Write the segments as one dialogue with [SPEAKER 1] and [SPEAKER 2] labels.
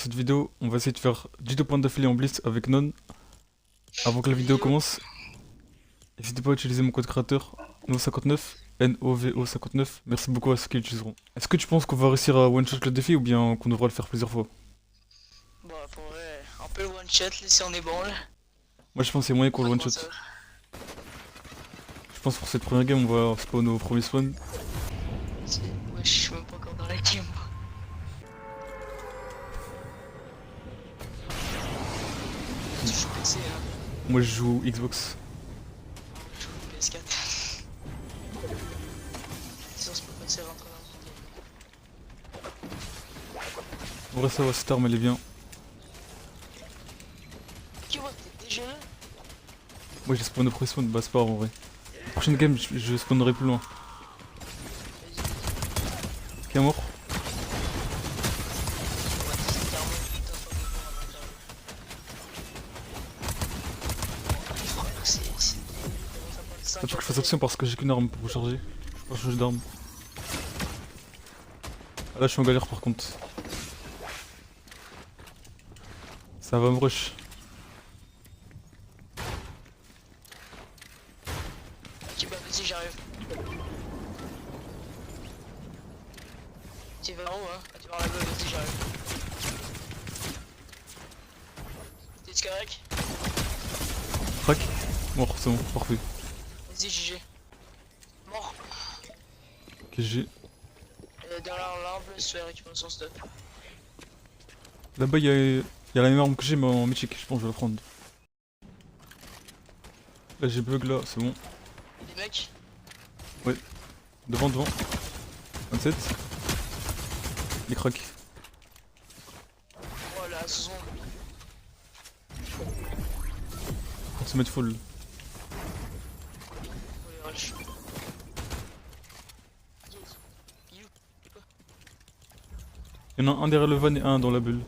[SPEAKER 1] cette vidéo, on va essayer de faire 10 points d'affilée en blitz avec Non. Avant que la vidéo commence, n'hésitez pas à utiliser mon code créateur NOVO59, NOVO59. Merci beaucoup à ceux qui l'utiliseront. Est-ce que tu penses qu'on va réussir à one-shot le défi ou bien qu'on devra le faire plusieurs fois?
[SPEAKER 2] Bah pour vrai, un peu one shot là, si on est bon là.
[SPEAKER 1] Moi je pense qu'il y a moyen qu'on le one-shot.
[SPEAKER 2] Ça.
[SPEAKER 1] Je pense pour cette première game, on va spawn au premier spawn.
[SPEAKER 2] Ouais, je suis même pas encore dans la game. Moi. Tu joues PC hein.
[SPEAKER 1] Moi je joue Xbox.
[SPEAKER 2] Je joue PS4. Sinon c'est pas passer à rentrer dans
[SPEAKER 1] En vrai ça va, cette arme elle est bien.
[SPEAKER 2] le game. T'es déjà là?
[SPEAKER 1] Moi j'ai spawn au premier spawn, bah c'est pas grave en vrai. Prochaine game je spawnerai plus loin. Qui est mort? Faut que je fasse attention parce que j'ai qu'une arme pour recharger. Je peux pas changer d'arme. Ah, là je suis en galère par contre. Ça va me rush.
[SPEAKER 2] Ok bah vas-y j'arrive. Tu vas en haut hein, tu vas en là-bas, vas-y j'arrive. T'es correct?
[SPEAKER 1] Crac. Mort, c'est bon, parfait.
[SPEAKER 2] Vas-y GG. Mort.
[SPEAKER 1] Ok, j'ai.
[SPEAKER 2] Derrière l'arbre, se fait récupérer son stuff.
[SPEAKER 1] Là-bas il y a la même arme que j'ai mais en mythique, je pense que je vais la prendre. Là j'ai bug là, c'est bon.
[SPEAKER 2] Des mecs?
[SPEAKER 1] Devant, devant. 27. Il craque.
[SPEAKER 2] Oh la saison.
[SPEAKER 1] Faut se mettre full.
[SPEAKER 2] Oui, rush.
[SPEAKER 1] Il y en a un derrière le van et un dans la bulle.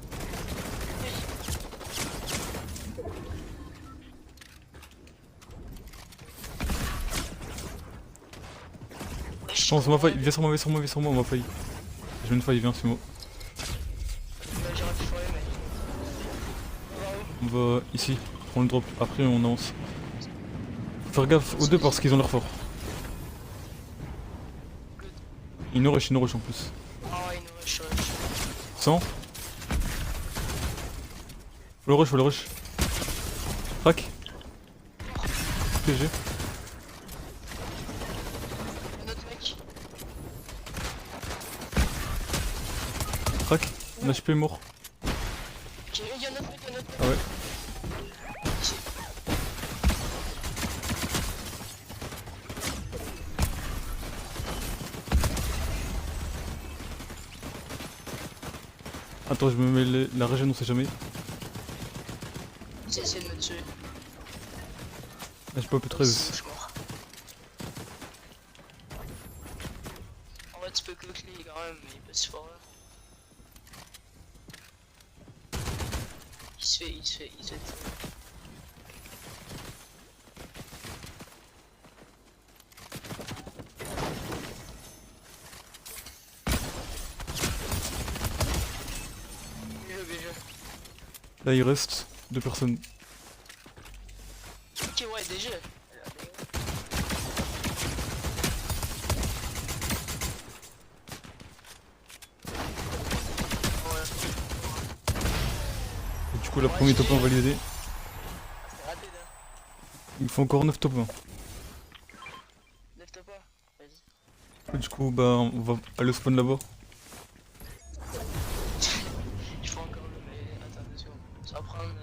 [SPEAKER 1] Je pense on m'a failli. Viens sur moi, viens sur moi, viens sur moi, on m'a failli. Je mets une faille, viens, suis-moi.
[SPEAKER 2] J'aurais pu foirer mais...
[SPEAKER 1] On va ici, prendre le drop, après on avance. Faut faire gaffe aux deux parce qu'ils ont l'air forts. Ils nous rush en plus.
[SPEAKER 2] Ah ouais, nous rush.
[SPEAKER 1] 100. Faut le rush. Crac. PG.
[SPEAKER 2] Un autre mec.
[SPEAKER 1] Crac. Un HP mort.
[SPEAKER 2] Ok, il y a un autre mec,
[SPEAKER 1] Ah ouais. Attends, je me mets la régène, on sait jamais.
[SPEAKER 2] J'ai essayé de me tuer.
[SPEAKER 1] Là j'ai pas peu
[SPEAKER 2] Je
[SPEAKER 1] 13.
[SPEAKER 2] suis mort. En vrai, tu peux que clé quand même, mais il est pas si fort là. Il se fait. Bien joué.
[SPEAKER 1] Là il reste 2 personnes.
[SPEAKER 2] Ok, ouais, déjà.
[SPEAKER 1] Et du coup la première top 1 validée.
[SPEAKER 2] C'est raté là.
[SPEAKER 1] Il me faut encore 9 top 1.
[SPEAKER 2] Lève-toi pas. Vas-y.
[SPEAKER 1] Et du coup bah on va aller au spawn là-bas.
[SPEAKER 2] Je faut encore le mais attends 2 secondes. Ça va prendre.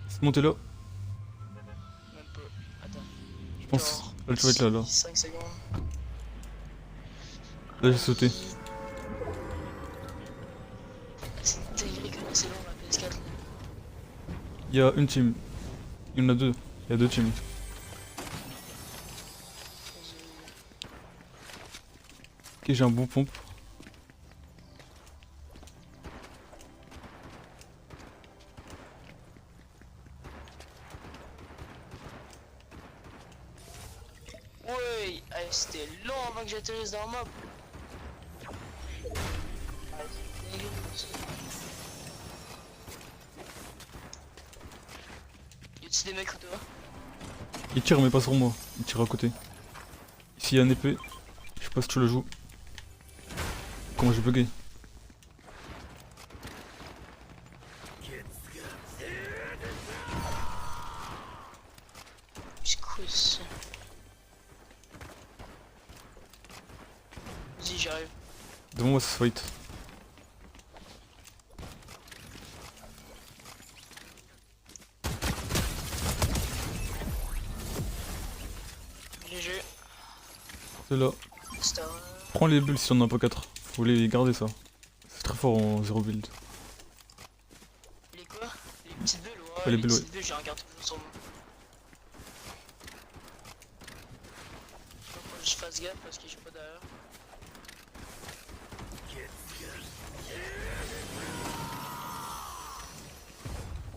[SPEAKER 1] C'est monté là.
[SPEAKER 2] Même pas. Attends.
[SPEAKER 1] Je pense.
[SPEAKER 2] Genre,
[SPEAKER 1] Là tu vas être là.
[SPEAKER 2] 5 secondes.
[SPEAKER 1] Là j'ai sauté.
[SPEAKER 2] C'est une dinguerie comment c'est long la PS4 là.
[SPEAKER 1] Il y a une team. Il y en a deux. Il y a 2 teams. Ok, j'ai un bon pompe.
[SPEAKER 2] Ouais, c'était long avant que j'atterrisse dans le mob. Ah, c'est dégueulasse. Y'a-t-il des mecs ou toi?
[SPEAKER 1] Il tire mais pas sur moi, il tire à côté. Ici il y a un épée, je sais pas si tu le joues. Comment j'ai bugué?
[SPEAKER 2] C'est quoi ça? Vas-y, j'arrive.
[SPEAKER 1] Devant moi ça se fight.
[SPEAKER 2] GG.
[SPEAKER 1] C'est là.
[SPEAKER 2] Star.
[SPEAKER 1] Prends les bulles si t'en as pas 4. Faut les garder ça. C'est très fort en 0 build.
[SPEAKER 2] Les quoi? Les petites bulles, ouais.
[SPEAKER 1] Ouais, les bulles,
[SPEAKER 2] petites bulles, j'ai un garde toujours sur moi. Faut que je fasse gaffe parce que j'ai pas derrière.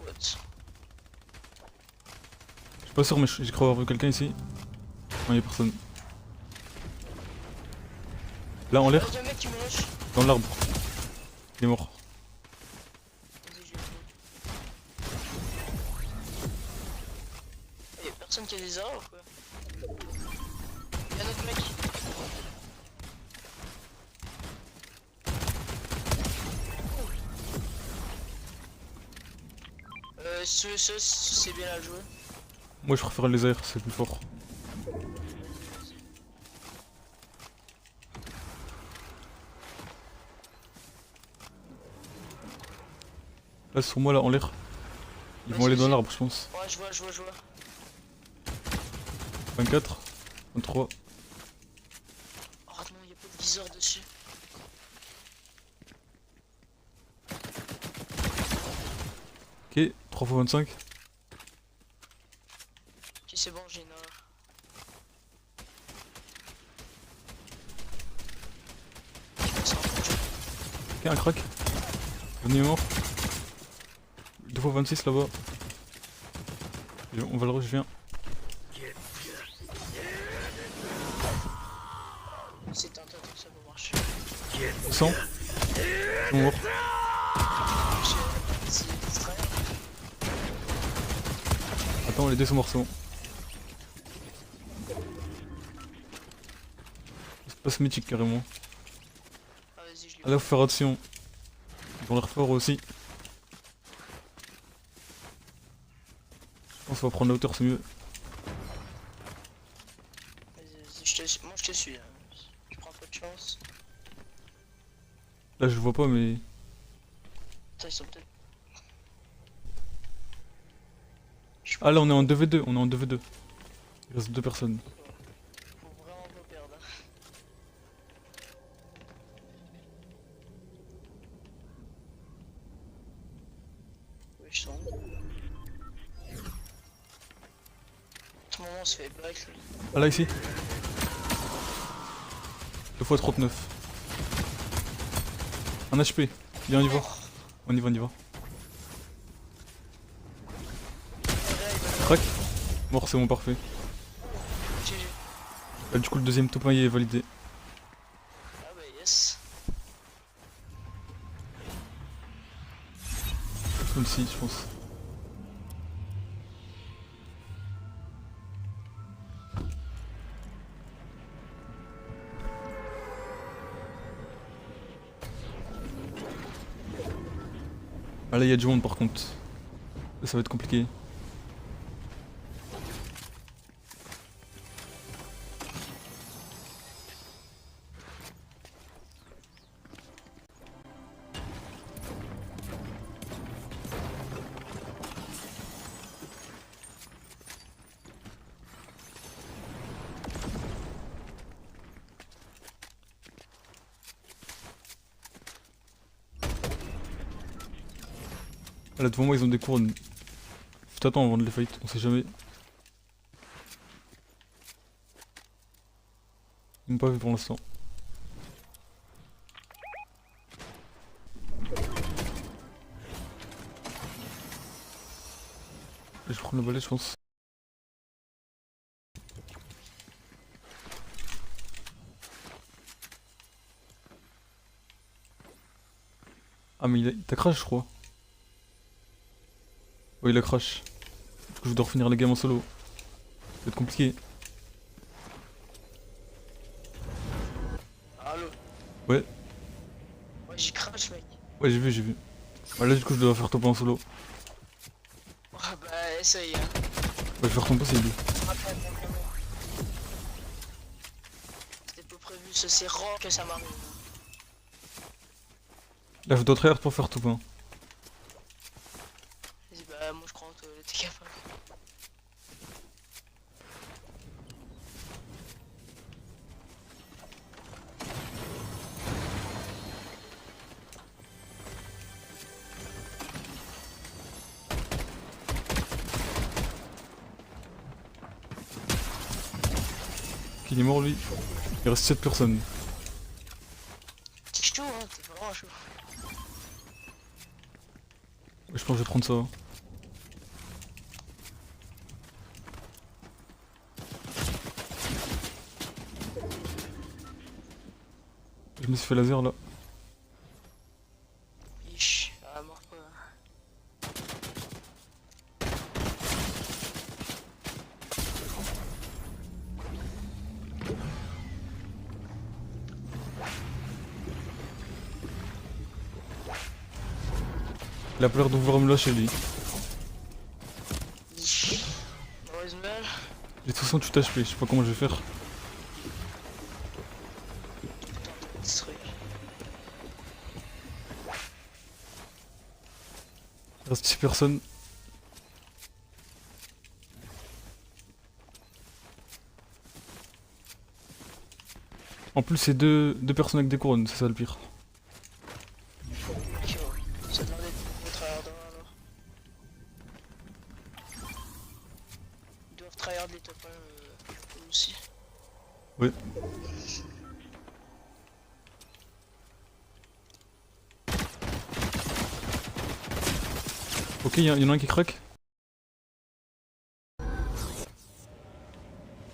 [SPEAKER 2] What?
[SPEAKER 1] Je suis pas sûr mais j'ai cru avoir vu quelqu'un ici. Non y'a personne. Là en l'air,
[SPEAKER 2] Y'a un mec qui me lâche.
[SPEAKER 1] dans l'arbre. Il est mort.
[SPEAKER 2] Vas-y, je vais le Y'a personne qui a des armes ou quoi? Y'a un autre mec. Ce c'est bien à jouer.
[SPEAKER 1] Moi je préfère les airs, c'est plus fort. Là sur moi là en l'air. Ils vont aller dans l'arbre je pense.
[SPEAKER 2] Ouais, je vois.
[SPEAKER 1] 24, 23.
[SPEAKER 2] Oh non, y'a pas de viseur dessus.
[SPEAKER 1] Ok, 3 x 25.
[SPEAKER 2] Ok, c'est bon, j'ai une heure.
[SPEAKER 1] Ok, un crack. Venez mort. 2 x 26 là-bas. On va le rush, je viens.
[SPEAKER 2] C'est tentant, ça va marcher.
[SPEAKER 1] 100. Ils sont morts.
[SPEAKER 2] C'est distrait.
[SPEAKER 1] Attends, les deux sont morts, c'est bon. C'est pas mythique carrément.
[SPEAKER 2] Ah, vas-y, je l'ai.
[SPEAKER 1] Ah là, faut faire attention. Ils vont l'air fort aussi. Je pense qu'on va prendre la hauteur, c'est mieux.
[SPEAKER 2] Vas-y, moi je te suis. Hein. Je prends pas de chance.
[SPEAKER 1] Là, je le vois pas, mais.
[SPEAKER 2] Attends, ils sont peut-être.
[SPEAKER 1] Ah là, on est en 2v2. On est en 2v2. Il reste 2 personnes.
[SPEAKER 2] Faut vraiment pas perdre. Hein. Oui, je sens. Tout le monde on se fait back lui.
[SPEAKER 1] Ah là, ici. 2 x 39. Un HP. Viens, on y va. On y va, on y va. Crac. Mort, c'est bon, parfait.
[SPEAKER 2] GG.
[SPEAKER 1] Ah, du coup, le deuxième top 1 est validé.
[SPEAKER 2] Ah bah yes.
[SPEAKER 1] Comme si, je pense. Ah là, il y a du monde par contre. Là, ça va être compliqué. Ah, là, devant moi, ils ont des couronnes. Faut t'attendre avant de les fight, on sait jamais. Ils m'ont pas vu pour l'instant. Je vais prendre le balai, je pense. Ah mais il t'a crash je crois. Ouais il a crash. Du coup je dois refinir la game en solo. Ça va être compliqué.
[SPEAKER 2] Allô?
[SPEAKER 1] Ouais,
[SPEAKER 2] Ouais, j'y crache, mec.
[SPEAKER 1] ouais j'ai vu, j'ai vu. Ah, là du coup je dois faire top 1 en solo.
[SPEAKER 2] Ouais, bah, essaye, hein.
[SPEAKER 1] Ouais je vais faire ton possible.
[SPEAKER 2] Rappelle, complètement. C'était pas prévu, ça c'est rare que ça m'arrive.
[SPEAKER 1] Là je dois tryhard pour faire top 1.
[SPEAKER 2] Vas-y, bah, moi je crois en toi, t'es capable.
[SPEAKER 1] Ok, il est mort lui. Il reste 7 personnes.
[SPEAKER 2] T'es chaud, hein, t'es vraiment chaud.
[SPEAKER 1] Ouais, je pense que je vais prendre ça. Je me suis fait laser là.
[SPEAKER 2] Ish, ah, mort pas.
[SPEAKER 1] Il a peur de vouloir me lâcher lui.
[SPEAKER 2] Ish. Mauvaise nouvelle.
[SPEAKER 1] J'ai 68 HP, je sais pas comment je vais faire.
[SPEAKER 2] Putain, t'as détruit.
[SPEAKER 1] Il reste 6 personnes. En plus c'est deux personnes avec des couronnes, c'est ça le pire.
[SPEAKER 2] Ok, ouais. Ça demandait de tryhard alors. Ils doivent tryhard les top 1 eux aussi.
[SPEAKER 1] Ouais. Ok, y en a un qui craque.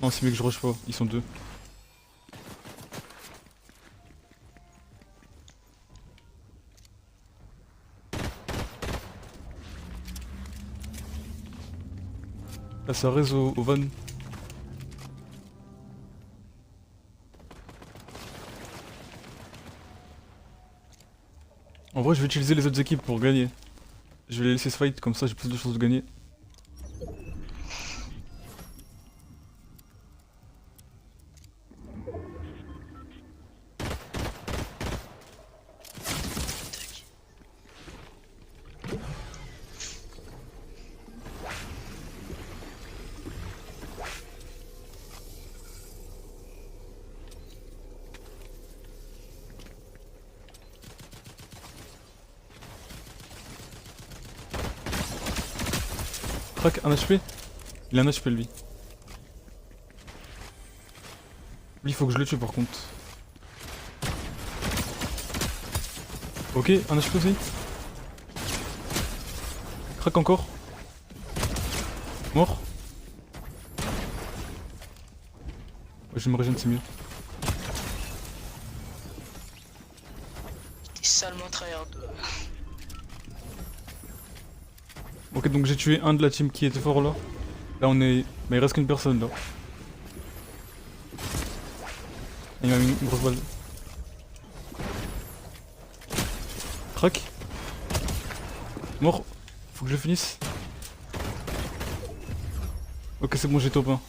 [SPEAKER 1] Non, c'est mieux que je rush pas, ils sont deux. Là, ça raise au van. En vrai, je vais utiliser les autres équipes pour gagner. Je vais les laisser se fight, comme ça j'ai plus de chances de gagner. Crac, un HP. Il a un HP lui. Lui, il faut que je le tue par contre. Ok, un HP aussi. Crac encore. Mort. Ouais, je vais me régénérer, c'est mieux.
[SPEAKER 2] T'es salement tryhard.
[SPEAKER 1] Ok, donc j'ai tué un de la team qui était fort là. Là, on est. Mais il reste qu'une personne là. Il m'a mis une grosse balle. Crac. Mort. Faut que je finisse. Ok, c'est bon, j'ai top 1.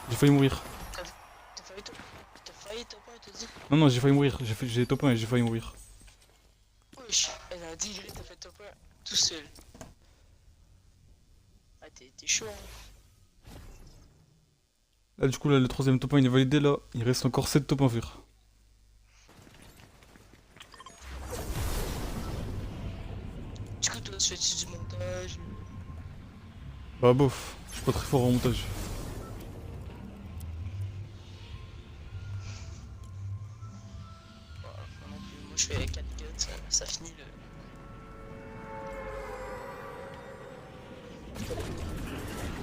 [SPEAKER 1] J'ai failli mourir.
[SPEAKER 2] T'as failli top 1, t'as dit?
[SPEAKER 1] Non, non, j'ai failli mourir. J'ai top 1 et j'ai failli mourir.
[SPEAKER 2] Wesh, elle a dit, t'as fait top 1 tout seul. Ah, t'es chaud, hein.
[SPEAKER 1] Là, du coup, là, le troisième top 1 il est validé là. Il reste encore 7 top 1 à faire.
[SPEAKER 2] Du coup, toi, tu fais du montage.
[SPEAKER 1] Bah, bof. Je suis pas très fort en montage.
[SPEAKER 2] Moi non plus, moi je fais 4 cuts, ça finit le.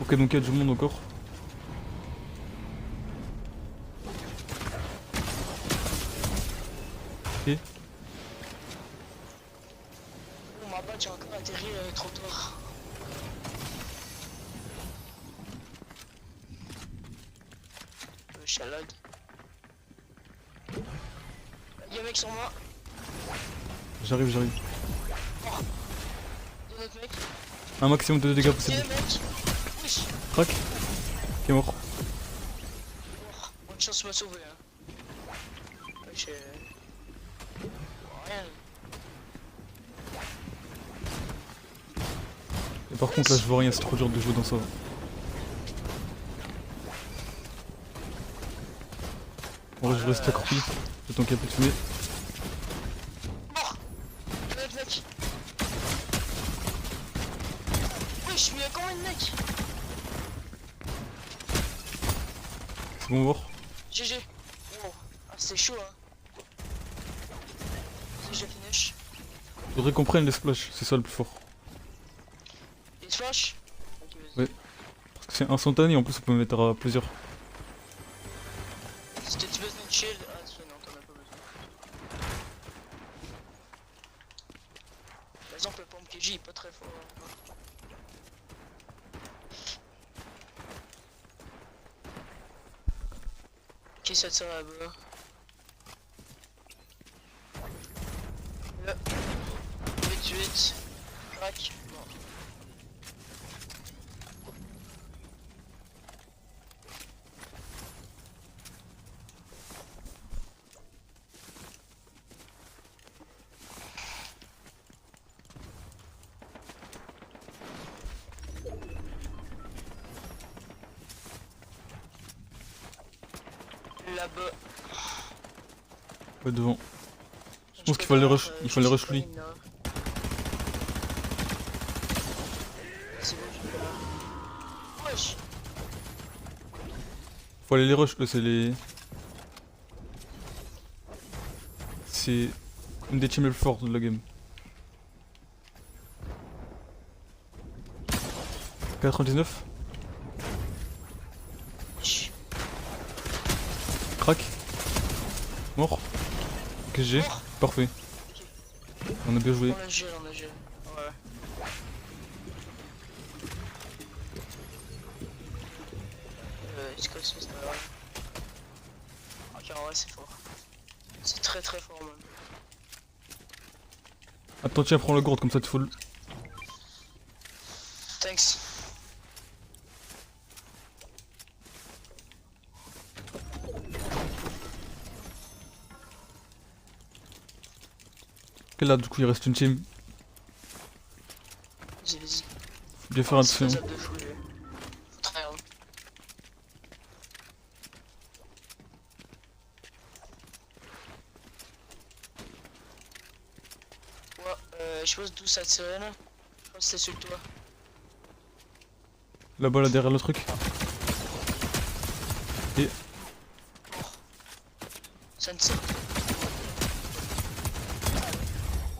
[SPEAKER 1] Ok, donc il y a du monde encore. Ok.
[SPEAKER 2] Ouais, tu as encore atterri trop tard. Chalade. Y'a un mec sur moi.
[SPEAKER 1] J'arrive, j'arrive.
[SPEAKER 2] Oh. Y'a un autre mec.
[SPEAKER 1] Un maximum de dégâts
[SPEAKER 2] Y'a
[SPEAKER 1] possible.
[SPEAKER 2] un mec. Wesh.
[SPEAKER 1] Crac. Qui est mort.
[SPEAKER 2] Oh, bonne chance de m'a sauvé. Hein. Wesh. Rien.
[SPEAKER 1] Et par contre, là, je vois rien, c'est trop dur de jouer dans ça. En vrai, je reste accroupi. Le temps qu'il y a plus de fumée.
[SPEAKER 2] Mort. Y'a un autre mec. Wesh, mais y'a combien de mecs?
[SPEAKER 1] C'est bon, mort.
[SPEAKER 2] GG. Oh. Ah, c'est chaud, hein. J'ai finish.
[SPEAKER 1] Faudrait qu'on prenne les splashes, c'est ça le plus fort.
[SPEAKER 2] Les splash. Ok, vas-y.
[SPEAKER 1] Ouais. Parce que c'est instantané, en plus on peut mettre à plusieurs.
[SPEAKER 2] Si t'as besoin de shield, ah non, t'en as pas besoin. Par exemple, le pompe KJ est pas très fort. Hein. Qui ça tire là-bas? Là. 8-8. Crac. Bon. Là-bas.
[SPEAKER 1] Ouais, devant. Je pense qu'il faut aller rush, il faut aller rush lui.
[SPEAKER 2] C'est bon, je vais là. Wesh.
[SPEAKER 1] Faut aller les rush, eux, c'est les. C'est une des teams les plus fortes de la game. 99.
[SPEAKER 2] Wesh.
[SPEAKER 1] Crac. Mort. Qu'est-ce que j'ai?
[SPEAKER 2] Mort.
[SPEAKER 1] Parfait. On a bien joué.
[SPEAKER 2] On a gel, on a gel. Ouais. Est-ce que c'est pas grave? Ok, en vrai, c'est fort. C'est très très fort, même.
[SPEAKER 1] Attends, tiens, prends la gourde comme ça tu full.
[SPEAKER 2] Thanks.
[SPEAKER 1] Et là, du coup, il reste une team.
[SPEAKER 2] Vas-y, vas-y.
[SPEAKER 1] Faut bien faire attention.
[SPEAKER 2] C'est faisable de fou, lui. Faut tryhard. Ouais, je pense d'où ça tirait là. Je pense que c'était sur le toit.
[SPEAKER 1] Là-bas, là, derrière le truc. Et
[SPEAKER 2] Ça ne tire.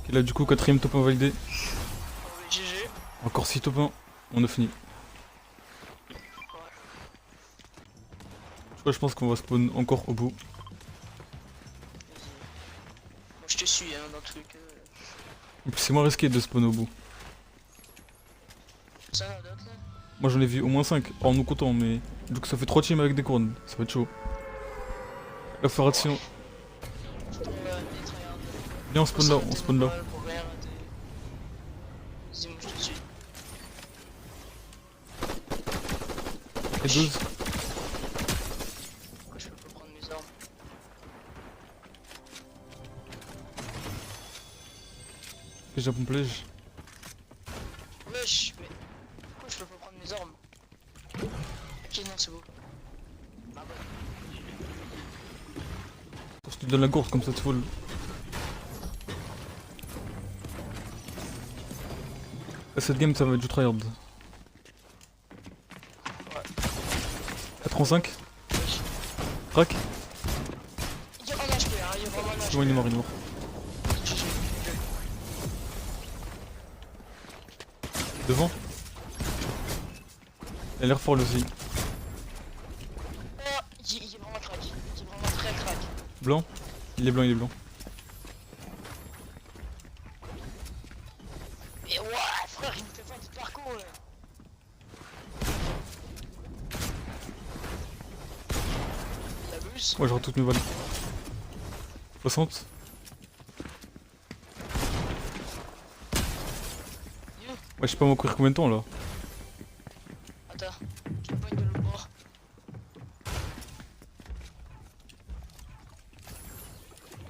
[SPEAKER 1] et là, du coup, quatrième top 1 validé.
[SPEAKER 2] GG.
[SPEAKER 1] Encore 6 top 1. On a fini. Je pense qu'on va spawn encore au bout.
[SPEAKER 2] Moi je te suis hein, dans le truc.
[SPEAKER 1] En plus, c'est moins risqué de spawn au bout.
[SPEAKER 2] Ça en a d'autres là?
[SPEAKER 1] Moi, j'en ai vu au moins 5. En nous comptant, mais. Du coup, ça fait 3 teams avec des couronnes. Ça va être chaud. Là, faut faire attention. Viens, on spawn là, on spawn là.
[SPEAKER 2] Vas-y, moi je te suis.
[SPEAKER 1] Et 12.
[SPEAKER 2] Pourquoi je peux pas prendre mes armes?
[SPEAKER 1] Déjà pompe lège.
[SPEAKER 2] Wesh, mais pourquoi je peux pas prendre mes armes? Ok, non, c'est beau. Ah bah.
[SPEAKER 1] Je te donne la gourde comme ça, tu full. Là, cette game, ça va être du tryhard. 85.
[SPEAKER 2] Wesh.
[SPEAKER 1] Crac.
[SPEAKER 2] Il y a un HP, hein, il y a vraiment un
[SPEAKER 1] C'est
[SPEAKER 2] HP.
[SPEAKER 1] bon, il est mort, il est mort.
[SPEAKER 2] GG.
[SPEAKER 1] Devant. Il a l'air fort, lui aussi.
[SPEAKER 2] Oh, il est vraiment crack. Il est vraiment très crack.
[SPEAKER 1] Blanc. Il est blanc, il est blanc.
[SPEAKER 2] plus.
[SPEAKER 1] Moi je rate toutes mes balles. 60.
[SPEAKER 2] You.
[SPEAKER 1] Ouais, je sais pas m'en courir combien de temps là.
[SPEAKER 2] Attends, je peux pas être de l'autre bord.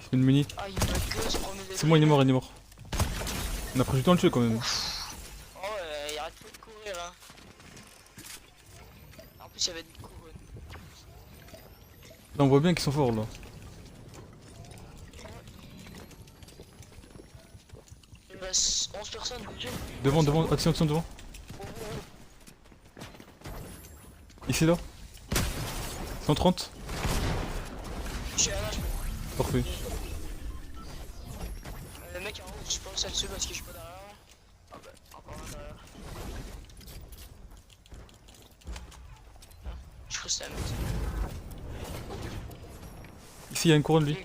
[SPEAKER 1] C'est une mini.
[SPEAKER 2] Ah, il me gueule, ce premier
[SPEAKER 1] C'est moi, il est mort, il est mort. On a pris du temps à le tuer quand même.
[SPEAKER 2] Oh ouais, il arrête pas de courir hein. En plus, il y avait des couronnes.
[SPEAKER 1] Là on voit bien qu'ils sont forts là.
[SPEAKER 2] Il reste 11 personnes déjà.
[SPEAKER 1] Devant, devant, attention, attention, devant. Ici là. 130.
[SPEAKER 2] Je suis à l'âge.
[SPEAKER 1] Parfait.
[SPEAKER 2] Le mec en haut, je pense là-dessus parce que je suis pas derrière. Ah bah, encore un derrière. Ah, je crois que c'est la mec.
[SPEAKER 1] Ici il y a une couronne lui.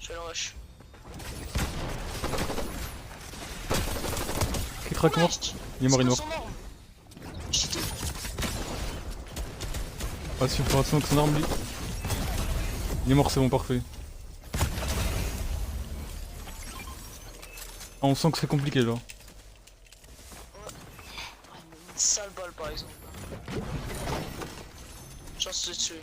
[SPEAKER 2] Je fais le rush.
[SPEAKER 1] Qui craque mort. Il est mort, il est mort. Ah si, il faut attention avec son arme lui. Il est mort, c'est bon, parfait. Ah, on sent que c'est compliqué là.
[SPEAKER 2] Une sale balle par exemple. Chance de le tuer.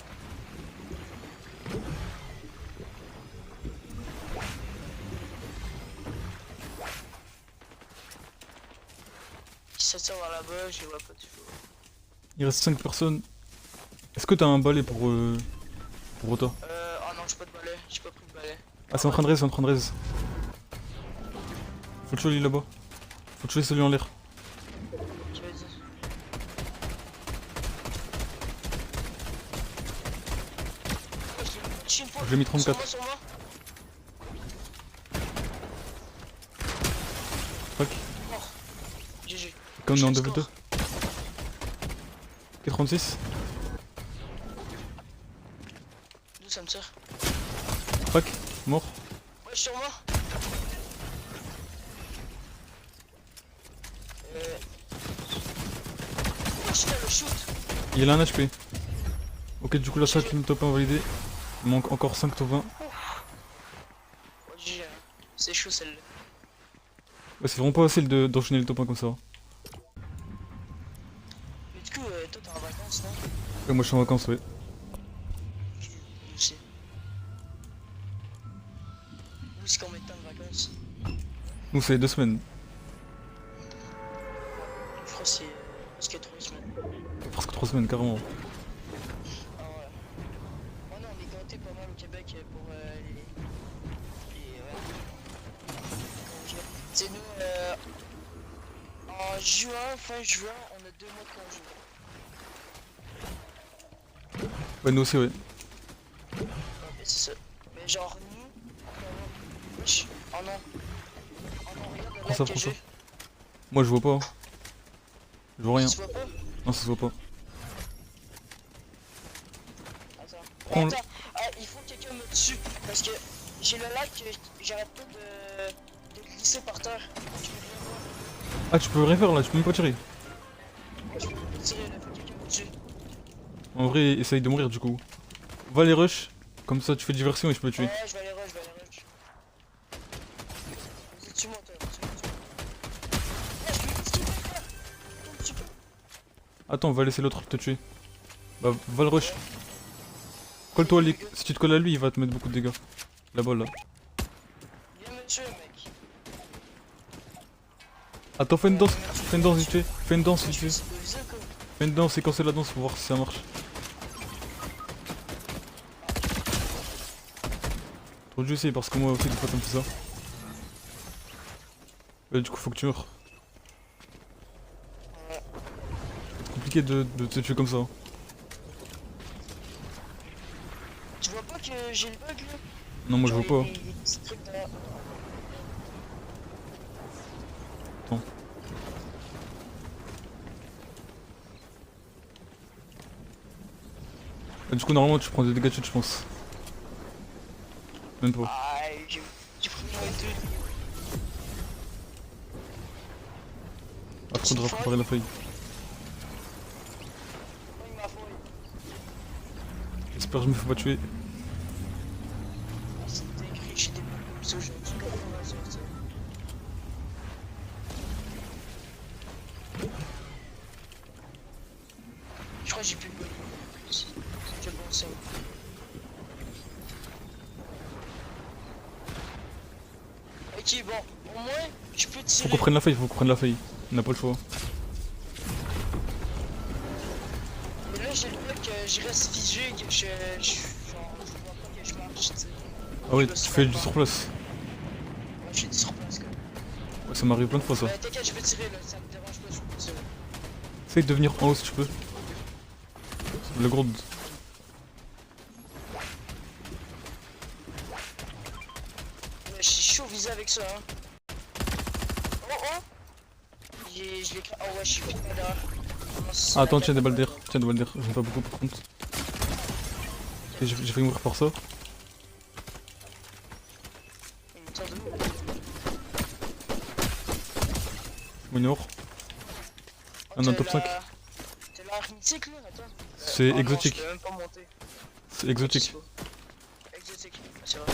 [SPEAKER 2] Il s'attire vers là-bas, je vois pas du tout.
[SPEAKER 1] Il reste 5 personnes. Est-ce que t'as un balai pour Rota?
[SPEAKER 2] Ah non, j'ai pas de balai, j'ai pas pris de balai.
[SPEAKER 1] Ah, c'est en train de raise, c'est en train de raise. Faut le tuer lui là-bas. Faut tuer celui en l'air.
[SPEAKER 2] Je vais dire.
[SPEAKER 1] J'ai mis 34.
[SPEAKER 2] Sur moi.
[SPEAKER 1] Fuck.
[SPEAKER 2] Mort. GG.
[SPEAKER 1] Comme on est en
[SPEAKER 2] Je
[SPEAKER 1] 2v2.
[SPEAKER 2] score.
[SPEAKER 1] 36.
[SPEAKER 2] D'où ça me tire?
[SPEAKER 1] Fuck. Mort.
[SPEAKER 2] Ouais, sur moi. Putain, le shoot.
[SPEAKER 1] Il a un HP. Ok, du coup la chatte team top 1 validée. Il manque encore 5 top 20.
[SPEAKER 2] Ouais, GG. C'est chaud celle-là.
[SPEAKER 1] Ouais, c'est vraiment pas facile d'enchaîner le top 1 comme ça.
[SPEAKER 2] Mais du coup, toi t'es en vacances, non?
[SPEAKER 1] Ouais, moi je suis en vacances, ouais.
[SPEAKER 2] Nous aussi. Vous, c'est combien de temps de vacances?
[SPEAKER 1] Nous c'est 2 semaines.
[SPEAKER 2] Je crois que c'est presque 3 semaines.
[SPEAKER 1] Presque 3 semaines carrément.
[SPEAKER 2] Ah ouais. Oh non, on est gâtés pas mal au Québec pour ouais. Comment dire? C'est nous, en juin, fin juin, on a 2 mois de congé.
[SPEAKER 1] Ouais, nous aussi, ouais.
[SPEAKER 2] Ouais, mais c'est ça. Mais genre nous, wesh, oh non. Oh non, regarde le
[SPEAKER 1] Prends ça,
[SPEAKER 2] like que
[SPEAKER 1] prends ça.
[SPEAKER 2] j'ai.
[SPEAKER 1] Moi je vois pas. Je vois rien.
[SPEAKER 2] Tu vois pas?
[SPEAKER 1] Non, ça se voit pas.
[SPEAKER 2] Attends.
[SPEAKER 1] Prends le-
[SPEAKER 2] Attends, ah, il faut que quelqu'un me tue. Parce que j'ai le like, j'arrête pas de glisser par terre. Tu veux bien voir?
[SPEAKER 1] Ah, tu peux rien faire là, tu peux même pas tirer.
[SPEAKER 2] Je peux pas tirer là, faut que quelqu'un me tue.
[SPEAKER 1] En vrai, essaye de mourir du coup. Va les rush. Comme ça tu fais diversion et je peux le tuer.
[SPEAKER 2] Ouais, je vais aller rush, je vais aller rush. Vas-y, tue-moi, toi. Tue-moi, tue-moi. Ouais, je peux pas. Tu peux.
[SPEAKER 1] Attends, on va laisser l'autre te tuer. Bah, va le rush. Colle-toi, si tu te colles à lui, il va te mettre beaucoup de dégâts. Là-bas, là.
[SPEAKER 2] Viens me tuer, mec.
[SPEAKER 1] Attends, fais une danse. Fais une danse vite fait. Fais une danse vite fait.
[SPEAKER 2] C'est pas visé, quoi.
[SPEAKER 1] Fais une danse et quand c'est la danse pour voir si ça marche. Trop de jeu c'est parce que moi aussi des fois ça me fait ça. Du coup faut que tu meurs.
[SPEAKER 2] Ouais.
[SPEAKER 1] C'est compliqué de te tuer comme ça.
[SPEAKER 2] Tu vois pas que j'ai le bug là?
[SPEAKER 1] Non moi je
[SPEAKER 2] Genre,
[SPEAKER 1] vois pas.
[SPEAKER 2] il y a des petits trucs derrière.
[SPEAKER 1] Attends. Du coup normalement tu prends des dégâts de chute je pense. Même pas.
[SPEAKER 2] Ah, j'ai pris moins 2.
[SPEAKER 1] À trop de préparer la feuille.
[SPEAKER 2] Oui, ma fouille.
[SPEAKER 1] J'espère que je me fais pas tuer.
[SPEAKER 2] C'était écrit chez des comme ça, j'ai dit comment on va sortir. Je crois que j'ai plus de bonne. C'est bon signe. Ok, bon, au moins, je peux
[SPEAKER 1] Faut
[SPEAKER 2] tirer.
[SPEAKER 1] qu'on prenne la feuille, faut qu'on prenne la feuille. On n'a pas le choix.
[SPEAKER 2] Mais là, j'ai le bug que je reste figé, que genre, je vois pas que je marche, tu sais.
[SPEAKER 1] Ah oui,
[SPEAKER 2] Je me
[SPEAKER 1] tu
[SPEAKER 2] suis
[SPEAKER 1] fais
[SPEAKER 2] pas
[SPEAKER 1] du
[SPEAKER 2] pas.
[SPEAKER 1] surplace.
[SPEAKER 2] Ouais, j'ai dit sur place, quoi.
[SPEAKER 1] Ouais, ça m'arrive plein de fois ça.
[SPEAKER 2] T'inquiète, je vais tirer là, ça me dérange pas, je peux tirer.
[SPEAKER 1] Essaye de venir en haut si tu peux. Le gros.
[SPEAKER 2] Mais je suis chaud visé avec ça, hein. Oh oh! Je l'ai. Oh ouais, je suis plus derrière.
[SPEAKER 1] Ah, attends, tiens des balles d'air. Tiens des balles d'air. J'en ai pas beaucoup par contre. Et j'ai failli mourir par ça.
[SPEAKER 2] Il me tire de nous.
[SPEAKER 1] Mon ignore. On est en top 5.
[SPEAKER 2] T'es l'air mythique là, attends.
[SPEAKER 1] C'est
[SPEAKER 2] Oh non,
[SPEAKER 1] exotique.
[SPEAKER 2] je peux même pas monter.
[SPEAKER 1] C'est exotique.
[SPEAKER 2] Exotique, c'est vrai.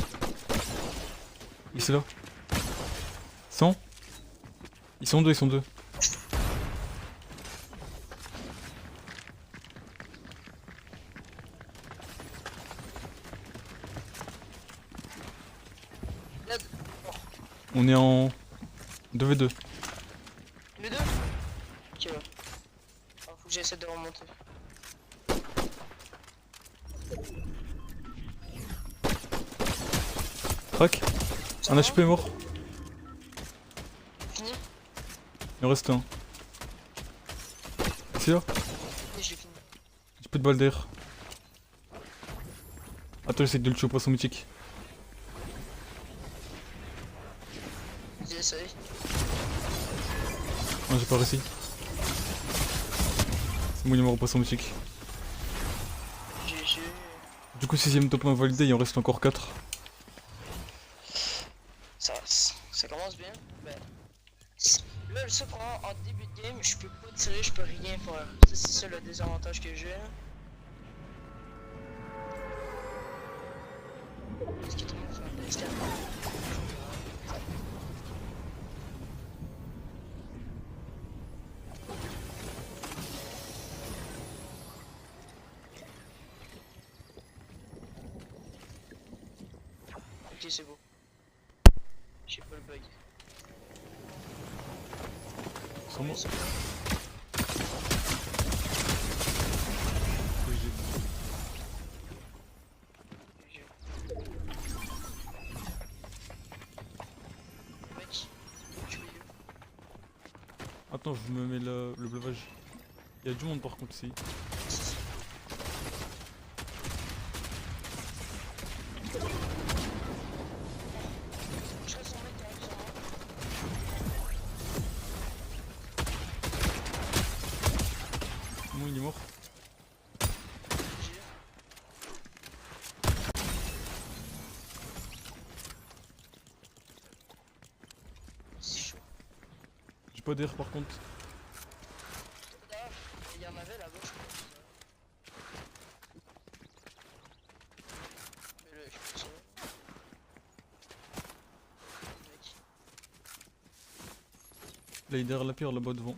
[SPEAKER 1] Ici là. 100. Ils sont deux, ils sont deux.
[SPEAKER 2] Ned,
[SPEAKER 1] On est en 2v2.
[SPEAKER 2] les deux? Ok, ouais. Alors, faut que j'essaie de remonter.
[SPEAKER 1] Crac. Un HP est mort.
[SPEAKER 2] Fini?
[SPEAKER 1] Il en reste un. Ici là.
[SPEAKER 2] Oui, j'ai fini.
[SPEAKER 1] J'ai plus de balles d'air. Attends, j'essaie de le tuer au poisson mythique.
[SPEAKER 2] J'essaie.
[SPEAKER 1] Non, j'ai pas réussi. C'est mon numéro au poisson mythique.
[SPEAKER 2] GG.
[SPEAKER 1] Du coup, 6ème top 1 validé, il en reste encore 4.
[SPEAKER 2] Ça commence bien. Ben, là, le seul problème en début de game, je peux pas tirer, je peux rien faire. Ça, c'est ça le désavantage que j'ai. Est-ce qu'il est en train de faire des scans? Ok, c'est beau. J'ai pas le bug.
[SPEAKER 1] Sur moi.
[SPEAKER 2] C'est bon. GG. Mec, je vais où?
[SPEAKER 1] Attends, je me mets le blavage. Il y a du monde par contre ici.
[SPEAKER 2] Je reste en mec qui arrive sur moi.
[SPEAKER 1] Moi, il est mort.
[SPEAKER 2] GG. C'est chaud.
[SPEAKER 1] J'ai pas d'air par contre.
[SPEAKER 2] D'ailleurs, il y en avait là-bas, je crois. Mais là, je peux tirer. Mec.
[SPEAKER 1] Là, il est derrière la pierre là-bas devant.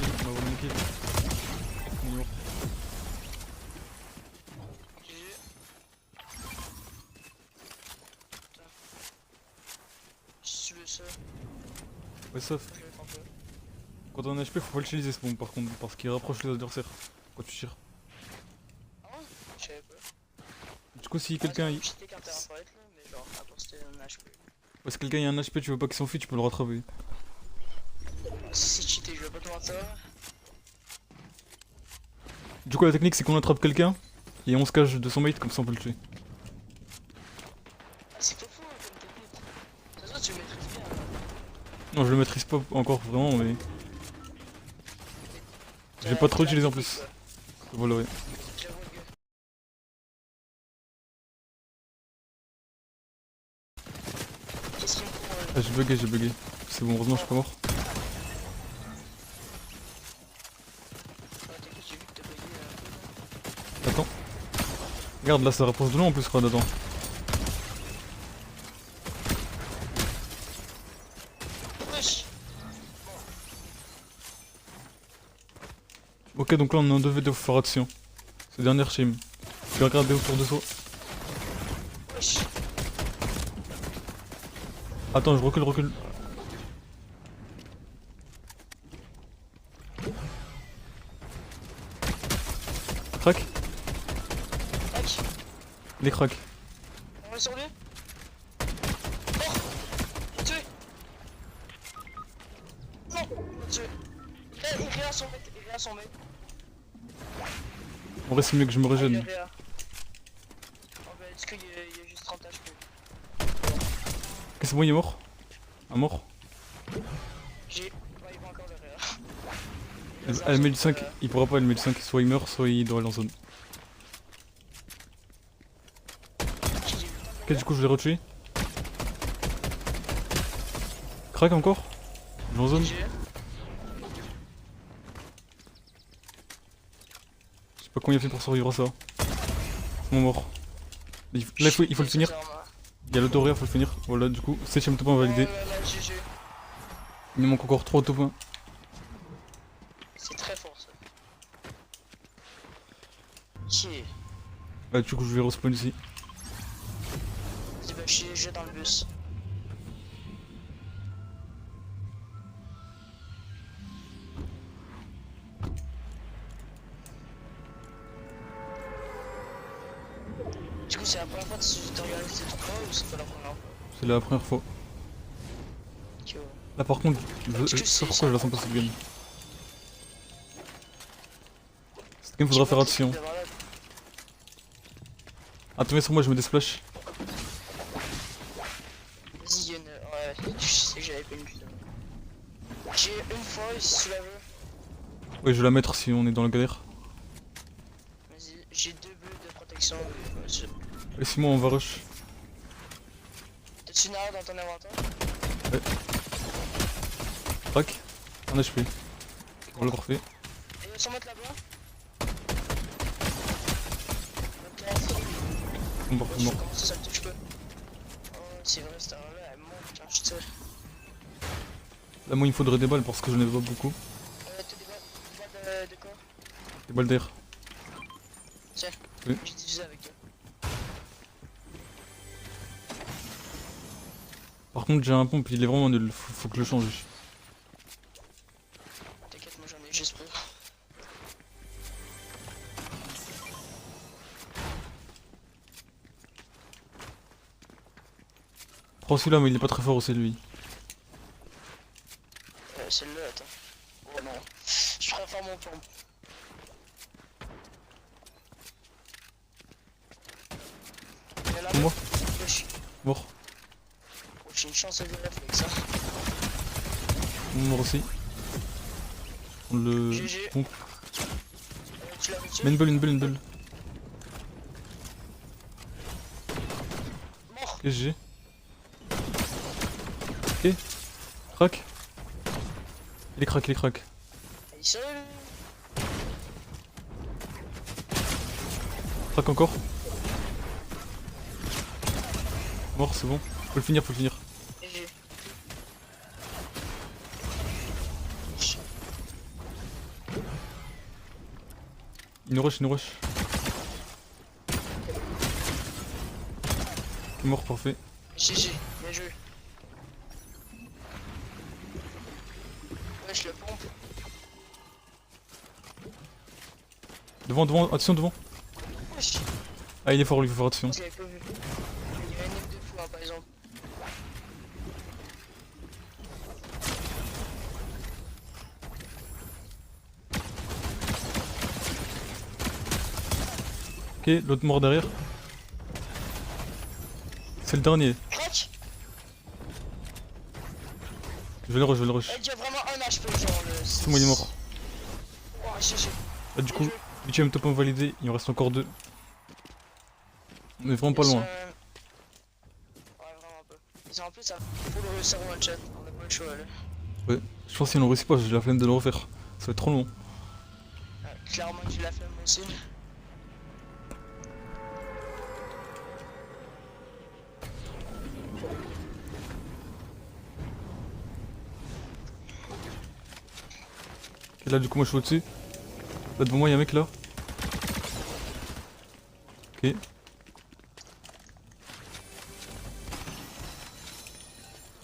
[SPEAKER 1] Il m'a vraiment niqué. Il est mort.
[SPEAKER 2] GG. Putain. Je suis le seul.
[SPEAKER 1] Ouais, sauf.
[SPEAKER 2] Je vais faire un peu.
[SPEAKER 1] Quand on a HP, faut pas l'utiliser ce bombe par contre, parce qu'il rapproche les adversaires quand tu tires.
[SPEAKER 2] Ah ouais? Je savais pas.
[SPEAKER 1] Du coup, si quelqu'un
[SPEAKER 2] Ouais, j'étais quand t'es en fight là, mais genre, attends, c'était un HP.
[SPEAKER 1] si quelqu'un a un HP, tu veux pas qu'il s'enfuit, tu peux le rattraper.
[SPEAKER 2] Si c'est cheaté, je vais pas te mentir.
[SPEAKER 1] Du coup, la technique, c'est qu'on attrape quelqu'un et on se cache de son mate, comme ça on peut le tuer.
[SPEAKER 2] C'est pas fou hein, comme technique. Ça se voit, tu le maîtrises bien.
[SPEAKER 1] Non, je le maîtrise pas encore vraiment, mais je l'ai pas trop utilisé en plus. Voilà, ouais. Ah, j'ai bugué, j'ai bugué. C'est bon, heureusement, je suis pas mort.
[SPEAKER 2] Ouais, t'inquiète, j'ai vu que t'as bugué un peu.
[SPEAKER 1] Attends. Regarde, là, ça repose de loin en plus, quoi, dedans.
[SPEAKER 2] Wesh.
[SPEAKER 1] Ok, donc là, on est en 2v2, faut faire attention. C'est dernière team. Tu vas regarder autour de toi.
[SPEAKER 2] Wesh.
[SPEAKER 1] Attends, je recule. Crac.
[SPEAKER 2] Tac.
[SPEAKER 1] Il est crack.
[SPEAKER 2] On est sur lui. Mort. Il tué. Non. Il tué. Il réa son mec. Il réa son mec.
[SPEAKER 1] En vrai, c'est mieux que je me
[SPEAKER 2] Il
[SPEAKER 1] régène.
[SPEAKER 2] réa. Oh bah, est-ce qu'il y a juste 30 HP?
[SPEAKER 1] Ok, c'est bon, il est mort. Un mort.
[SPEAKER 2] J'ai. Ouais, il va encore le réa.
[SPEAKER 1] Ah, ML5, il pourra pas ML5, soit il meurt, soit il doit aller en zone. Ok, du coup, je l'ai retué. Crac encore. Je vais en zone. Je sais pas comment il a fait pour survivre à ça. C'est mon mort. Là, il faut le finir. Il y a l'autoria, faut le finir. Voilà, du coup, 7ème top 1 validé. Il nous manque encore 3 top 1.
[SPEAKER 2] C'est très fort ça. Ok.
[SPEAKER 1] Là, du coup, je vais respawn ici.
[SPEAKER 2] Vas-y, bah, je suis dans le bus. Du coup, c'est la première fois que tu regardes ces trucs-là ou c'est pas la première fois?
[SPEAKER 1] C'est la première fois.
[SPEAKER 2] Ok, ouais.
[SPEAKER 1] Là, par contre, je sais pourquoi je la sens pas cette game. Cette game, faudra faire attention. Attendez sur moi, je me désplash.
[SPEAKER 2] Vas-y, il y a une. Ouais, je sais que j'avais pas une putain. J'ai une fois, si tu la veux.
[SPEAKER 1] Ouais, je vais la mettre si on est dans la galère.
[SPEAKER 2] Vas-y, j'ai 2 bulles de protection.
[SPEAKER 1] Et si moi, on va rush.
[SPEAKER 2] T'as-tu une arme dans ton inventaire?
[SPEAKER 1] Ouais. Crac. Un HP. Voilà, parfait.
[SPEAKER 2] Et il va sûrement être là-bas.
[SPEAKER 1] On va
[SPEAKER 2] Je
[SPEAKER 1] mort.
[SPEAKER 2] comment ça me touche pas? Oh, c'est vrai, cette arme-là, elle monte quand je tire.
[SPEAKER 1] Là, moi, il me faudrait des balles parce que je n'ai pas beaucoup.
[SPEAKER 2] T'as des balles de quoi?
[SPEAKER 1] Des balles d'air.
[SPEAKER 2] Tiens,
[SPEAKER 1] Oui.
[SPEAKER 2] j'ai divisé avec toi.
[SPEAKER 1] Par contre, j'ai un pompe, il est vraiment nul. Faut que je le change.
[SPEAKER 2] T'inquiète, moi j'en ai juste peu.
[SPEAKER 1] Prends celui-là, mais il est pas très fort aussi, lui.
[SPEAKER 2] Celle-là, attends. Oh non. Je préfère mon pompe. Il est là.
[SPEAKER 1] Moi.
[SPEAKER 2] Wesh.
[SPEAKER 1] Mort.
[SPEAKER 2] Oh, j'ai une chance de vivre avec ça.
[SPEAKER 1] Mort aussi. On le
[SPEAKER 2] GG.
[SPEAKER 1] pompe.
[SPEAKER 2] Tu l'as tué?
[SPEAKER 1] Mais une bulle.
[SPEAKER 2] Mort.
[SPEAKER 1] GG. Ok. Crac. Il est crack.
[SPEAKER 2] Il est sérieux lui?
[SPEAKER 1] Crac encore. Mort, c'est bon. Faut le finir.
[SPEAKER 2] GG.
[SPEAKER 1] Il nous rush. Il est mort, parfait.
[SPEAKER 2] GG, bien joué. Wesh, le pompe.
[SPEAKER 1] Devant, attention devant.
[SPEAKER 2] Wesh.
[SPEAKER 1] Ah, il est fort, lui, faut faire attention.
[SPEAKER 2] Je l'avais pas vu. Il y a un nick 2 fois par exemple.
[SPEAKER 1] Ok, l'autre mort derrière. C'est le dernier.
[SPEAKER 2] Crac.
[SPEAKER 1] Je vais le rush.
[SPEAKER 2] Il y a vraiment un HP genre le.
[SPEAKER 1] C'est moi, il est mort.
[SPEAKER 2] Oh, GG.
[SPEAKER 1] Là, du coup, 8ème top 1 validé, il en reste encore 2. On est vraiment pas loin.
[SPEAKER 2] Ouais, vraiment pas. Ils ont en plus, ça faut le réussir en one shot. On a pas le choix là.
[SPEAKER 1] Ouais, je pense qu'ils n'ont réussi pas, j'ai la flemme de le refaire. Ça va être trop long.
[SPEAKER 2] Clairement que j'ai la flemme moi aussi.
[SPEAKER 1] Et là, du coup, moi je suis au-dessus. Là devant moi, y'a un mec là. Ok.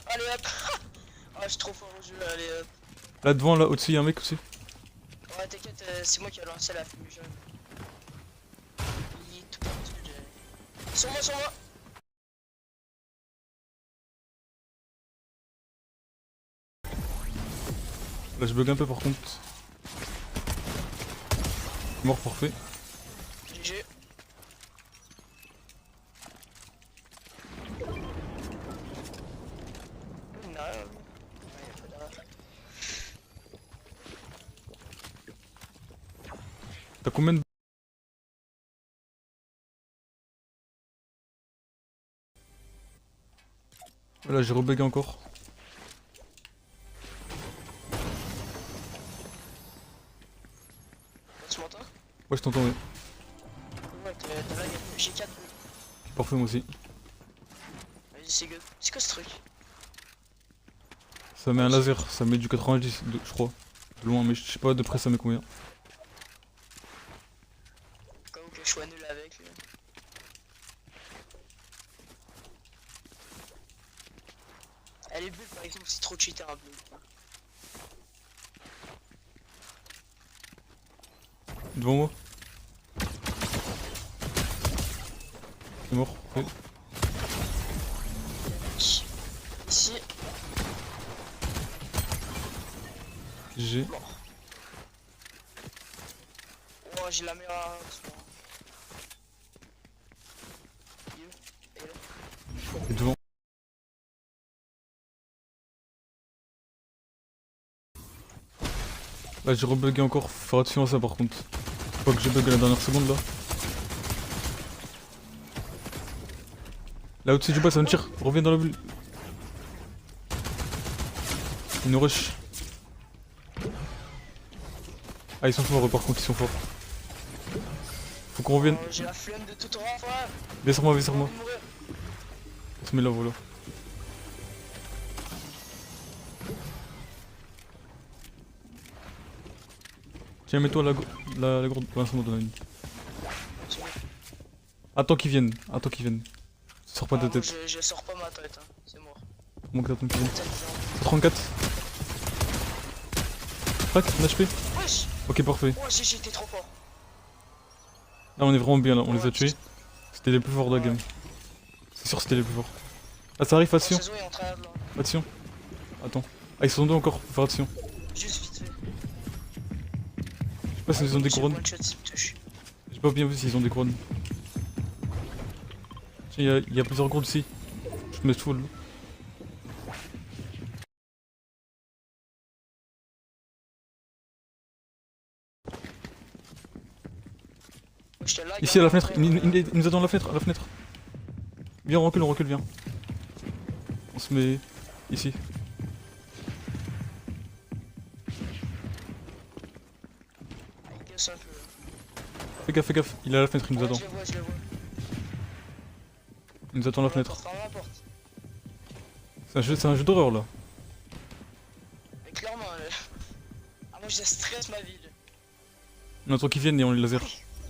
[SPEAKER 2] Allez hop. Ah, je suis trop fort au jeu, allez hop.
[SPEAKER 1] Là devant, là, au-dessus, y'a un mec aussi.
[SPEAKER 2] Ouais, t'inquiète, c'est moi qui ai lancé la fumigène. Il est tout parti. Sur moi, sur moi.
[SPEAKER 1] Là, je bug un peu par contre. Mort, parfait.
[SPEAKER 2] GG. Non, y'a pas d'erreur.
[SPEAKER 1] T'as combien de. Là, j'ai rebugué encore.
[SPEAKER 2] Tu m'entends?
[SPEAKER 1] Ouais, je t'entends, ouais.
[SPEAKER 2] Ouais, t'as lag, j'ai 4.
[SPEAKER 1] Parfait, moi aussi.
[SPEAKER 2] Vas-y, c'est good. C'est quoi ce truc?
[SPEAKER 1] Ça met un laser, ça met du 90, je crois. De loin, mais je sais pas de près ça met combien.
[SPEAKER 2] Comme que je sois nul avec. Là. Elle est bulle par exemple, c'est trop cheaté un bulle.
[SPEAKER 1] Devant moi. C'est mort. Ouais.
[SPEAKER 2] Ici,
[SPEAKER 1] GG.
[SPEAKER 2] mort. Oh, j'ai la meilleure arme.
[SPEAKER 1] Et devant. Là j'ai rebugué encore, faut faire attention à ça par contre. Faut pas que j'ai bug à la dernière seconde là. Là au-dessus du bas ça me tire, reviens dans la bulle. Ils nous rush. Ah ils sont forts eux par contre, ils sont forts. Faut qu'on revienne.
[SPEAKER 2] J'ai la flemme de tout refaire.
[SPEAKER 1] Viens sur moi, viens sur moi.
[SPEAKER 2] J'ai envie de mourir.
[SPEAKER 1] On se met là, voilà. Tiens, mets-toi la gourde. Ouais, c'est bon, donne une. Attends qu'ils viennent, attends qu'ils viennent. Sors pas de
[SPEAKER 2] Ah, moi,
[SPEAKER 1] tête.
[SPEAKER 2] je sors pas ma tête, hein. C'est mort.
[SPEAKER 1] Mon que t'attends qu'ils viennent.
[SPEAKER 2] Tête, genre.
[SPEAKER 1] 34. Crac, un HP.
[SPEAKER 2] Wesh.
[SPEAKER 1] Ok, parfait.
[SPEAKER 2] Oh, j'étais trop fort.
[SPEAKER 1] Là, on est vraiment bien là, on les a tués. C'était les plus forts de la game. C'est sûr, c'était les plus forts. Ah, ça arrive, attention.
[SPEAKER 2] Saison est en train de là.
[SPEAKER 1] Attention. Attends. Ah, ils sont deux encore, faut faire attention.
[SPEAKER 2] Juste vite fait.
[SPEAKER 1] Je sais pas s'ils ont des couronnes.
[SPEAKER 2] One shot, s'il me touche.
[SPEAKER 1] J'ai pas bien vu s'ils ont des couronnes. Tiens, y a plusieurs gourdes ici. Je me mets full.
[SPEAKER 2] Je te lag,
[SPEAKER 1] Ici à
[SPEAKER 2] hein,
[SPEAKER 1] la fenêtre,
[SPEAKER 2] après,
[SPEAKER 1] il nous attend à la fenêtre, Viens, on recule, viens. On se met ici.
[SPEAKER 2] il casse un peu.
[SPEAKER 1] Fais gaffe, il est à la fenêtre, il nous
[SPEAKER 2] Ouais,
[SPEAKER 1] attend.
[SPEAKER 2] je le vois.
[SPEAKER 1] Il nous attend à la fenêtre.
[SPEAKER 2] Ferme la porte.
[SPEAKER 1] C'est un jeu d'horreur là.
[SPEAKER 2] Mais clairement, ah, moi je stresse ma vie. Là.
[SPEAKER 1] On attend qu'ils viennent et on les laser.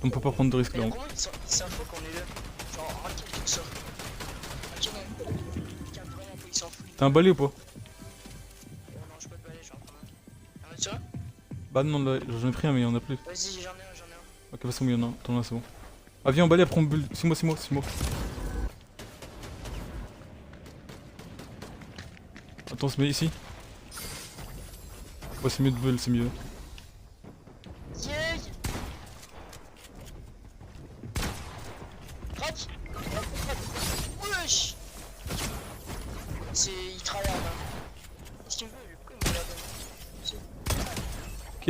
[SPEAKER 1] On peut pas prendre de risque
[SPEAKER 2] Mais
[SPEAKER 1] là.
[SPEAKER 2] y'a combien qui savent pas qu'on est là? Genre, un kill tout ça. Un kill, non. Quelqu'un vraiment pas, il s'en fout.
[SPEAKER 1] T'as un balai ou pas?
[SPEAKER 2] Oh non, j'ai pas de balai, je vais en prendre un. Ah, ça?
[SPEAKER 1] Bah non, là, j'en ai pris un mais il y en a plus.
[SPEAKER 2] Vas-y, j'en ai un.
[SPEAKER 1] Ok, bah c'est bon, il y en a un. T'en as, c'est bon. Ah, viens, on balai, après on bulle. 6 mois. Attends, on se met ici. Ouais, c'est mieux de bulle, c'est mieux.
[SPEAKER 2] Yeah! Crac! Wesh! Il travaille là. Qu'est-ce qu'il me veut lui? Pourquoi il me l'a donné?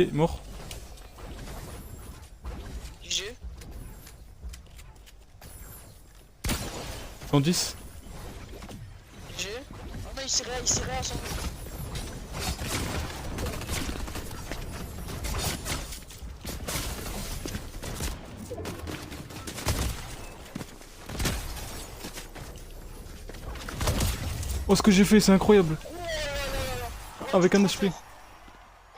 [SPEAKER 1] Ok, mort.
[SPEAKER 2] GG.
[SPEAKER 1] 110.
[SPEAKER 2] GG. il s'est réa son.
[SPEAKER 1] Oh, ce que j'ai fait, c'est incroyable.
[SPEAKER 2] Oh là là là.
[SPEAKER 1] Avec un
[SPEAKER 2] t'es
[SPEAKER 1] HP.
[SPEAKER 2] trop fort.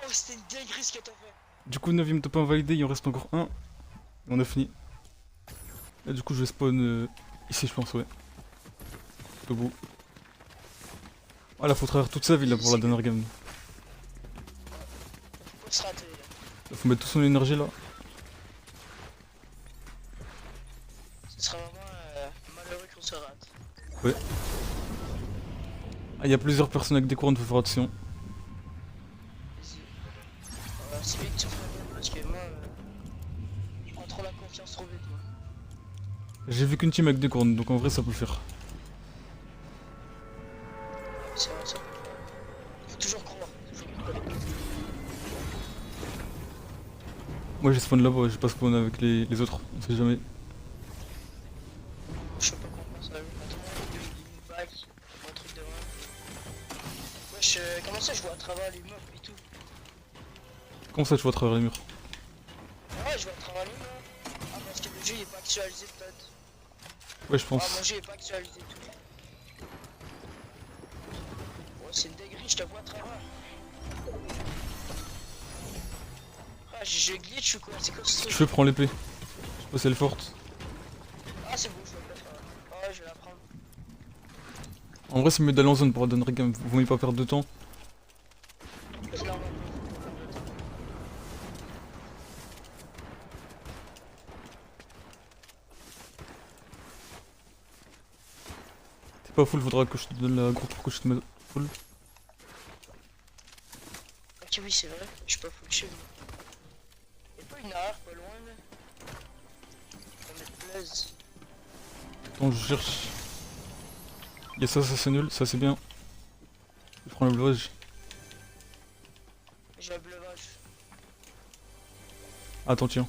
[SPEAKER 2] Oh, c'était une dinguerie ce que t'as fait.
[SPEAKER 1] Du coup, 9ème top 1 validé, il en reste encore un. Et on a fini. Et du coup, je vais spawn ici, je pense, ouais. Au bout. Ah là, faut trahir toute sa vie là pour la dernière game.
[SPEAKER 2] Faut se rater là.
[SPEAKER 1] Faut mettre toute son énergie là.
[SPEAKER 2] Ce serait vraiment malheureux qu'on se rate.
[SPEAKER 1] Ah, il y a plusieurs personnes avec des couronnes, faut faire attention.
[SPEAKER 2] Vas-y. C'est bien que tu fasses bien parce que moi, je prends trop la confiance trop vite moi.
[SPEAKER 1] J'ai vu qu'une team avec des couronnes, donc en vrai ça peut le faire.
[SPEAKER 2] C'est vrai ça. Faut toujours croire.
[SPEAKER 1] Moi j'ai spawn là-bas, j'ai pas spawn avec les autres, on sait jamais.
[SPEAKER 2] Je sais pas comment ça va. Attends, une bague, un truc de vrai. Wesh, comment ça je vois à travers les murs et tout.
[SPEAKER 1] Comment ça tu vois à travers les murs?
[SPEAKER 2] Ouais, je vois à travers les murs. Ah, parce que le jeu il est pas actualisé peut-être.
[SPEAKER 1] Ouais, je
[SPEAKER 2] Ah,
[SPEAKER 1] pense.
[SPEAKER 2] mon jeu il est pas actualisé tout. Ouais, c'est une dinguerie, je te vois à travers. Ah, je glitch ou quoi? C'est quoi ce
[SPEAKER 1] Si
[SPEAKER 2] truc?
[SPEAKER 1] tu veux, prends l'épée. Je sais pas si elle est forte.
[SPEAKER 2] Ah, c'est bon, je vais le faire. Ah, ouais, je vais la prendre.
[SPEAKER 1] En vrai, c'est mieux d'aller en zone pour la dernière game, vous voulez pas perdre de temps.
[SPEAKER 2] Clairement.
[SPEAKER 1] T'es pas full, faudra que je te donne la groupe pour que je te mette full.
[SPEAKER 2] Ok, oui, c'est vrai, je suis pas full chez moi. Y'a pas une arrière pas loin là? Ça me plaise.
[SPEAKER 1] Attends, je cherche. Y'a ça c'est nul, ça c'est bien. Je prends le bluage.
[SPEAKER 2] J'ai un bleuvage.
[SPEAKER 1] Attends, tiens.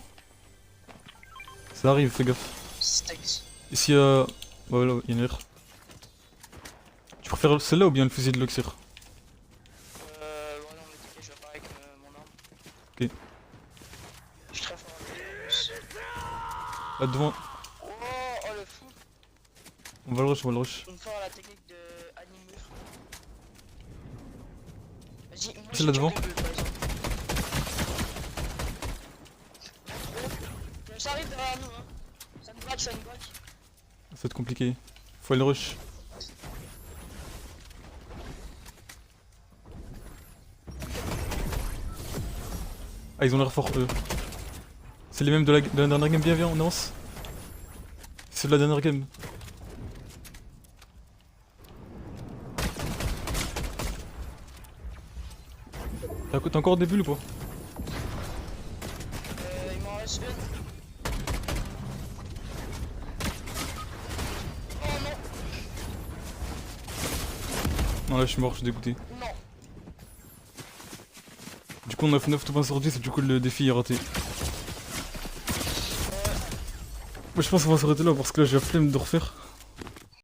[SPEAKER 1] Ça arrive, fais gaffe.
[SPEAKER 2] Steaks.
[SPEAKER 1] Ici, ouais, là, y'a une air. Tu préfères celle-là ou bien le fusil de l'Oxyr?
[SPEAKER 2] Ouais, non, mais t'inquiète, je vais pas avec mon arme.
[SPEAKER 1] Ok.
[SPEAKER 2] Je suis très fort avec
[SPEAKER 1] Là devant,
[SPEAKER 2] Oh, oh le fou.
[SPEAKER 1] on va le rush, on va le rush.
[SPEAKER 2] Une fois la technique de Animur. Vas-y, moi
[SPEAKER 1] C'est
[SPEAKER 2] j'ai
[SPEAKER 1] là devant.
[SPEAKER 2] capé le bleu, par exemple. Trop. Ça arrive derrière nous, hein. Ça me braque, ça me braque.
[SPEAKER 1] Ça va être compliqué. Faut aller le rush. Ah, ils ont l'air forts eux. C'est les mêmes de la dernière game, bien, viens, on avance. C'est de la dernière game. T'as encore des bulles ou pas?
[SPEAKER 2] Il m'en reste une. Oh non.
[SPEAKER 1] Non, là je suis mort, je suis dégoûté.
[SPEAKER 2] Non.
[SPEAKER 1] Du coup on a fait 9 top 1 sur 10 et du coup le défi est raté. Moi je pense qu'on va s'arrêter là parce que là j'ai la flemme de refaire.